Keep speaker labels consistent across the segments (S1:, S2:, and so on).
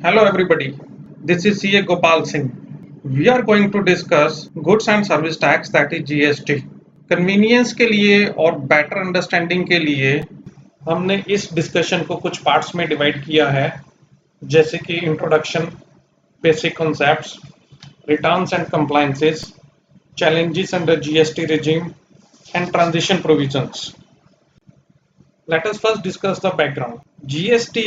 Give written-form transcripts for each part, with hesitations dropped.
S1: Hello everybody, this is CA Gopal Singh. We are going to discuss Goods and Service Tax, that is GST. Convenience के लिए और better understanding के लिए हमने इस discussion को कुछ पार्ट्स में डिवाइड किया है, जैसे कि introduction, basic concepts, returns and compliances, challenges under GST regime and transition provisions. Let us first discuss the background. GST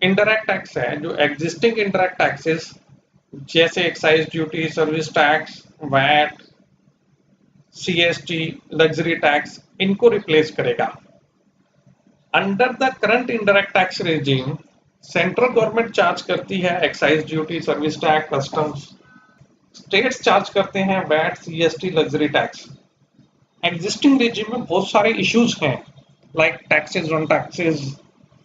S1: indirect tax है जो एग्जिस्टिंग इंडायरेक्ट टैक्सेस जैसे excise duty, service tax, VAT, CST, luxury tax, इनको replace करेगा. Under the current indirect tax regime central government charge करती है excise duty, service tax, customs. States charge करते हैं VAT, CST, luxury tax. Existing regime में बहुत सारे issues हैं, like taxes on taxes,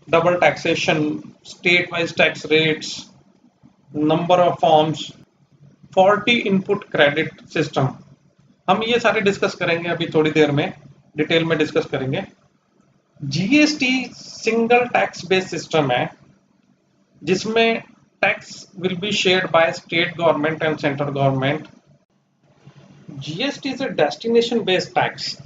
S1: double taxation, state wise tax rates, number of forms, faulty input credit system. हम ये सारे discuss करेंगे अभी थोड़ी देर में, डिटेल में डिस्कस करेंगे. GST single tax based system है जिसमें tax will be shared by state government and central government. GST is a destination based tax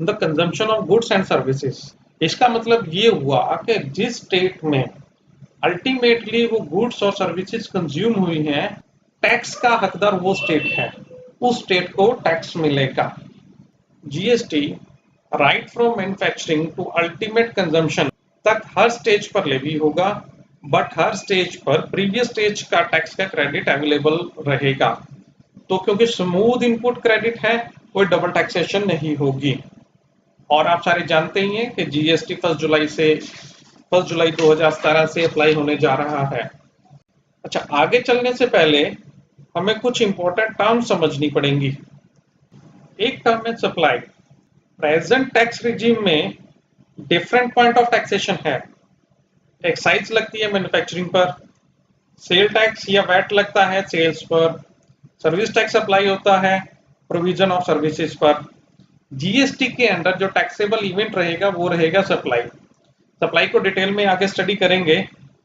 S1: in the consumption of goods and services. इसका मतलब ये हुआ कि जिस स्टेट में अल्टीमेटली वो गुड्स और सर्विसेज कंज्यूम हुई हैं, टैक्स का हकदार वो स्टेट है, उस स्टेट को टैक्स मिलेगा. GST right from manufacturing to ultimate consumption तक हर स्टेज पर लेवी होगा, बट हर स्टेज पर प्रीवियस स्टेज का टैक्स का क्रेडिट अवेलेबल रहेगा. तो क्योंकि स्मूथ इनपुट क्रेडिट है, कोई डबल टैक्सेशन नहीं होगी. और आप सारे जानते ही हैं कि जीएसटी 1 जुलाई 2017 से अप्लाई होने जा रहा है. अच्छा, आगे चलने से पहले हमें कुछ इंपॉर्टेंट टर्म समझनी पड़ेंगी. एक टर्म है सप्लाई. प्रेजेंट टैक्स रिजीम में डिफरेंट पॉइंट ऑफ टैक्सेशन है. एक्साइज लगती है मैन्युफैक्चरिंग पर, सेल टैक्स या वैट लगता है सेल्स पर, सर्विस टैक्स अप्लाई होता है प्रोविजन ऑफ सर्विसेज पर. जीएसटी के अंडर जो टैक्सेबल इवेंट रहेगा वो रहेगा सप्लाई. सप्लाई को डिटेल में आगे स्टडी करेंगे.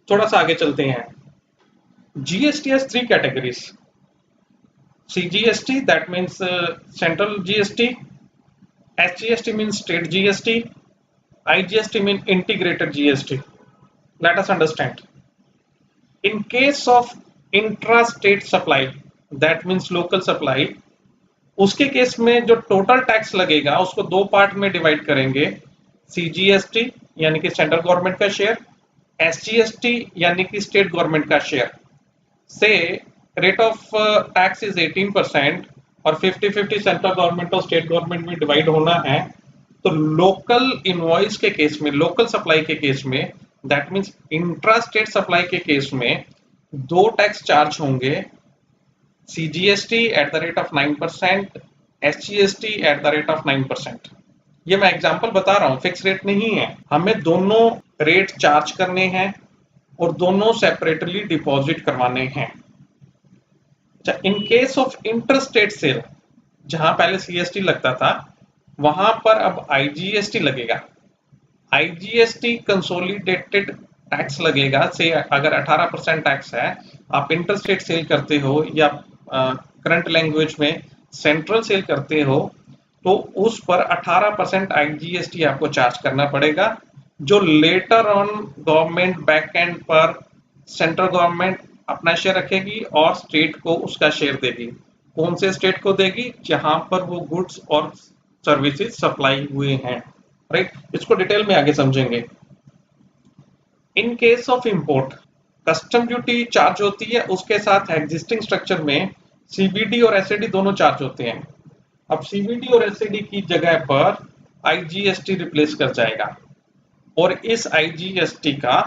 S1: थोड़ा सा आगे चलते हैं. GST has 3 categories. CGST, that means central GST. SGST means state GST. IGST means integrated GST. Let us understand. In case of intra state supply, that means local supply, उसके case में जो total tax लगेगा उसको 2 part में divide करेंगे. CGST यानी कि central government का शेयर, एसजीएसटी यानी कि स्टेट गवर्नमेंट का शेयर. से रेट ऑफ टैक्स इज 18% और 50-50 सेंट्रल गवर्नमेंट और स्टेट गवर्नमेंट में डिवाइड होना है. तो लोकल इनवॉइस के केस में, लोकल सप्लाई के केस में, that means intra state supply के केस में 2 टैक्स चार्ज होंगे. CGST at the rate of 9%, SGST at the rate of 9%. ये मैं एग्जांपल बता रहा हूँ, फिक्स रेट नहीं है. हमें दोनों रेट चार्ज करने हैं और दोनों सेपरेटली डिपॉजिट करवाने हैं. अच्छा, in case of interstate sale, जहां पहले CST लगता था वहां पर अब IGST लगेगा. IGST कंसोलिडेटेड टैक्स लगेगा. से अगर 18% टैक्स है, आप इंटरस्टेट सेल करते हो या करंट लैंग्वेज में सेंट्रल सेल करते हो, तो उस पर 18% IGST आपको चार्ज करना पड़ेगा, जो later on government back and पर सेंट्रल गवर्नमेंट अपना शेयर रखेगी और स्टेट को उसका शेयर देगी. कौन से स्टेट को देगी? जहां पर वो गुड्स और सर्विसेज सप्लाई हुए हैं. राइट, इसको डिटेल में आगे समझेंगे. इन case of import, custom duty charge होती है, उसके साथ एग्जिस्टिंग स्ट्रक्चर में सीबीडी और एसएडी दोनों चार्ज होते हैं. अब सीबीडी और एसएडी की जगह पर आईजीएसटी रिप्लेस कर जाएगा और इस आईजीएसटी का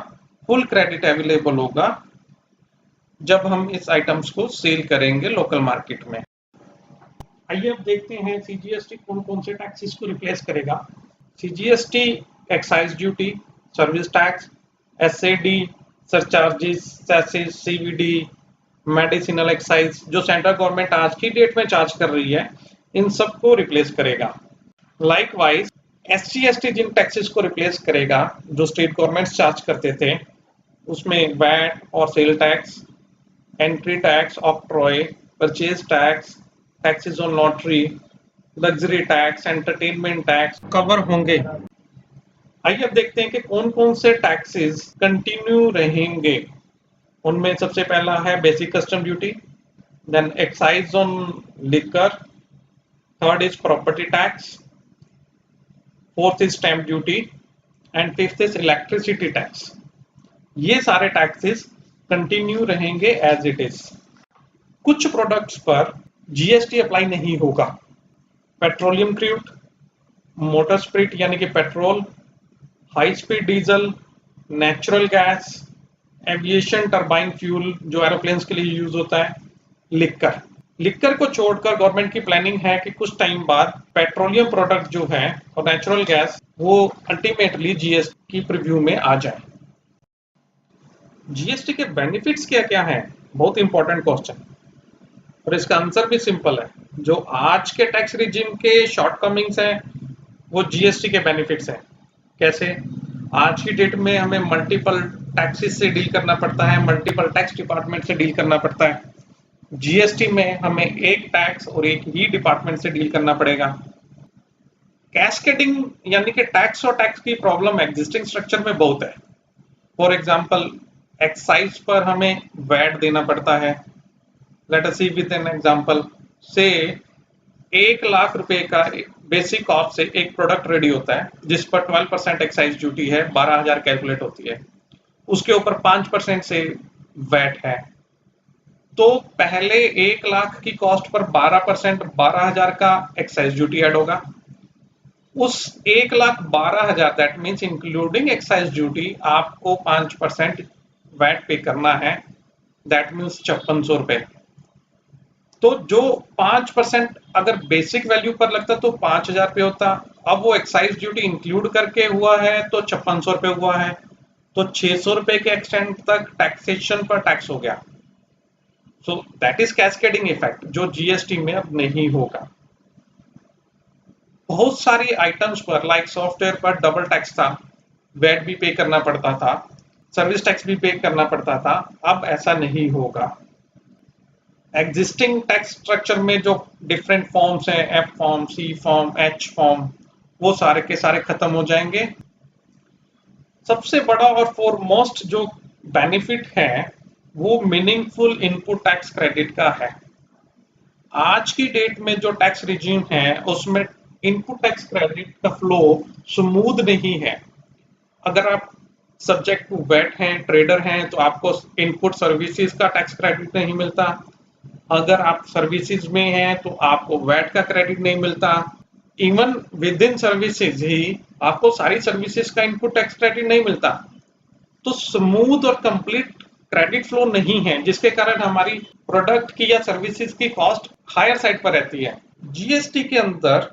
S1: फुल क्रेडिट अवेलेबल होगा जब हम इस आइटम्स को सेल करेंगे लोकल मार्केट में. आइए अब देखते हैं सीजीएसटी कौन कौन से टैक्सेस को रिप्लेस करेगा. CGST excise duty, service tax, SAD surcharges, सेसेस, CVD, medicinal excise, जो सेंट्रल गवर्नमेंट आज की डेट में चार्ज कर रही है, इन सबको रिप्लेस करेगा. लाइकवाइज एसजीएसटी जिन टैक्सेस को रिप्लेस करेगा जो स्टेट गवर्नमेंट्स चार्ज करते थे, उसमें वैट और sale tax, entry tax, octroi, purchase tax, taxes on lottery, luxury tax, entertainment tax cover होंगे। आइए अब देखते हैं कि कौन कौन से टैक्सेस कंटिन्यू रहेंगे। उनमें सबसे पहला है basic custom duty, then excise on liquor, third is property tax, fourth is stamp duty and fifth is electricity tax. ये सारे टैक्सेस कंटिन्यू रहेंगे एज इट इज। कुछ प्रोडक्ट्स पर जीएसटी अप्लाई नहीं होगा। पेट्रोलियम क्रूड, मोटर स्पिरिट यानी कि petrol, high speed diesel, natural gas, aviation turbine fuel जो एरोप्लेन्स के लिए यूज होता है, लिक्कर। लिक्कर को छोड़कर गवर्नमेंट की प्लानिंग है कि कुछ टाइम बाद पेट्रोलियम प्रोडक्ट जो है और नेचुरल गैस वो अल्टीमेटली जीएसटी की प्रीव्यू में आ जाए। जीएसटी के बेनिफिट्स क्या क्या हैं? बहुत इंपॉर्टेंट क्वेश्चन, और इसका आंसर भी सिंपल है। जो आज के टैक्स रिजिम के शॉर्टकमिंग्स हैं वो जीएसटी के बेनिफिट्स हैं। कैसे? आज की डेट में हमें मल्टीपल टैक्सेस से डील करना पड़ता है, मल्टीपल टैक्स डिपार्टमेंट से डील करना पड़ता है। जीएसटी में हमें एक टैक्स और एक ही डिपार्टमेंट से डील करना पड़ेगा। कैस्केडिंग यानी कि टैक्स और टैक्स की प्रॉब्लम एग्जिस्टिंग स्ट्रक्चर में बहुत है। फॉर एग्जांपल, एक्साइज पर हमें वैट देना पड़ता है। Let us see with an example, say 1,00,000 रुपए का बेसिक कॉस्ट से एक प्रोडक्ट रेडी होता है जिस पर 12% एक्साइज ड्यूटी है, 12,000 कैलकुलेट होती है। उसके ऊपर 5% से वैट है। तो पहले 1,00,000 की कॉस्ट पर 12% 12,000 का एक्साइज ड्यूटी ऐड होगा। उस 1,12,000 that means including excise duty आपको 5% वैट पे करना है, दैट मीन्स 5600 रुपए। तो जो 5% अगर बेसिक वैल्यू पर लगता तो 5,000 रुपये होता। अब वो एक्साइज ड्यूटी इंक्लूड करके हुआ है तो 5600 रुपये हुआ है, तो 600 रुपये के एक्सटेंट तक टैक्सेशन पर टैक्स हो गया। So that is cascading effect जो जीएसटी में अब नहीं होगा। बहुत सारी आइटम्स पर लाइक सॉफ्टवेयर पर डबल टैक्स था, वैट भी पे करना पड़ता था, सर्विस टैक्स भी पे करना पड़ता था, अब ऐसा नहीं होगा। एग्जिस्टिंग टैक्स स्ट्रक्चर में जो डिफरेंट फॉर्म्स हैं, एफ फॉर्म, सी फॉर्म, एच फॉर्म, वो सारे के सारे खत्म हो जाएंगे। सबसे बड़ा और फॉरमोस्ट जो बेनिफिट है वो मीनिंगफुल इनपुट टैक्स क्रेडिट का है। आज की डेट में जो टैक्स रिजीम है उसमें इनपुट टैक्स क्रेडिट का फ्लो स्मूथ नहीं है। अगर आप सब्जेक्ट टू वैट हैं, ट्रेडर हैं, तो आपको इनपुट सर्विसेज का टैक्स क्रेडिट नहीं मिलता। अगर आप सर्विसेज में हैं तो आपको वैट का क्रेडिट नहीं मिलता। इवन विद इन सर्विसेज ही आपको सारी सर्विसेज का इनपुट टैक्स क्रेडिट नहीं मिलता। तो स्मूथ और कंप्लीट क्रेडिट फ्लो नहीं है, जिसके कारण हमारी प्रोडक्ट की या सर्विसेज की कॉस्ट हायर साइड पर रहती है। जीएसटी के अंदर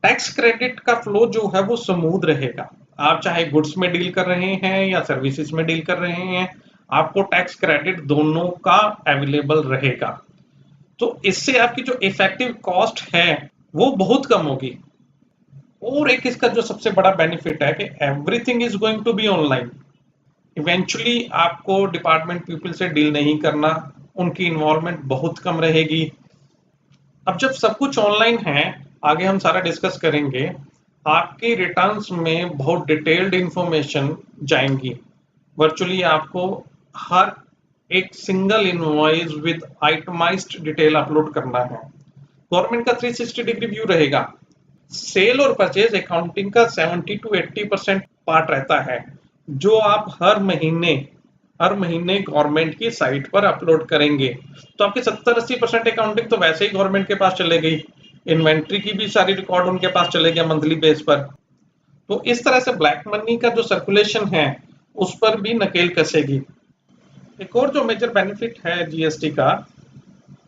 S1: टैक्स क्रेडिट का फ्लो जो है वो स्मूथ रहेगा। आप चाहे गुड्स में डील कर रहे हैं या सर्विसेज में डील कर रहे हैं, आपको टैक्स क्रेडिट दोनों का अवेलेबल रहेगा। तो इससे आपकी जो इफेक्टिव कॉस्ट है वो बहुत कम होगी। और एक इसका जो सबसे बड़ा बेनिफिट है कि everything is going to be online. Eventually आपको डिपार्टमेंट पीपल से डील नहीं करना, उनकी इन्वॉल्वमेंट बहुत कम रहेगी। अब जब सब कुछ ऑनलाइन है, आगे हम सारा डिस्कस करेंगे, आपके रिटर्न्स में बहुत डिटेल्ड इंफॉर्मेशन जाएंगी। वर्चुअली आपको हर एक single invoice with itemised detail upload करना है। गवर्नमेंट का 360 डिग्री व्यू रहेगा। सेल और परचेज अकाउंटिंग का 70 to 80% पार्ट रहता है जो आप हर महीने गवर्नमेंट की साइट पर अपलोड करेंगे। तो आपकी 70-80% अकाउंटिंग तो वैसे ही गवर्नमेंट के पास चले गई, इन्वेंट्री की भी सारी रिकॉर्ड उनके पास चले गया मंथली बेस पर। तो इस तरह से ब्लैक मनी का जो सर्कुलेशन है उस पर भी नकेल कसेगी। एक और जो मेजर बेनिफिट है जीएसटी का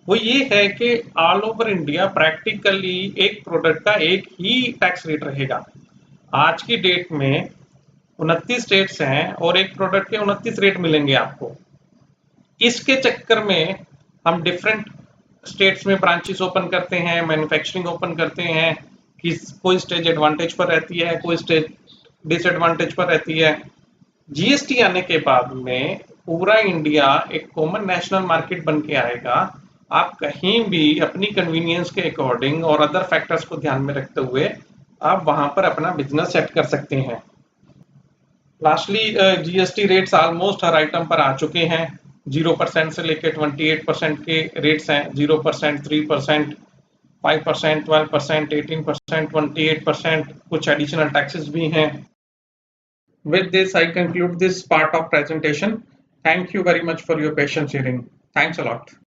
S1: वो ये है कि ऑल ओवर इंडिया प्रैक्टिकली एक प्रोडक्ट का एक ही टैक्स रेट रहेगा। आज की डेट में 29 स्टेट्स हैं और एक प्रोडक्ट के 29 रेट मिलेंगे आपको। इसके चक्कर में हम डिफरेंट स्टेट्स में ब्रांचेस ओपन करते हैं, मैन्युफैक्चरिंग ओपन करते हैं, कि कोई स्टेज एडवांटेज पर रहती है, कोई स्टेज डिसएडवांटेज पर रहती है। जीएसटी आने के बाद में पूरा इंडिया एक कॉमन नेशनल मार्केट बन के आएगा। आप कहीं भी अपनी कन्वीनियंस के अकॉर्डिंग और अदर फैक्टर्स को ध्यान में रखते हुए आप वहां पर अपना बिजनेस सेट कर सकते हैं। लास्टली जीएसटी रेट्स ऑलमोस्ट हर आइटम पर आ चुके हैं। 0% से लेकर 28% के रेट्स हैं। 0%, 3%, 5%, 12%, 18%, 28%, कुछ एडिशनल टैक्सेस भी हैं। With this, I conclude this part of presentation. Thank you very much for your patience hearing. Thanks a lot.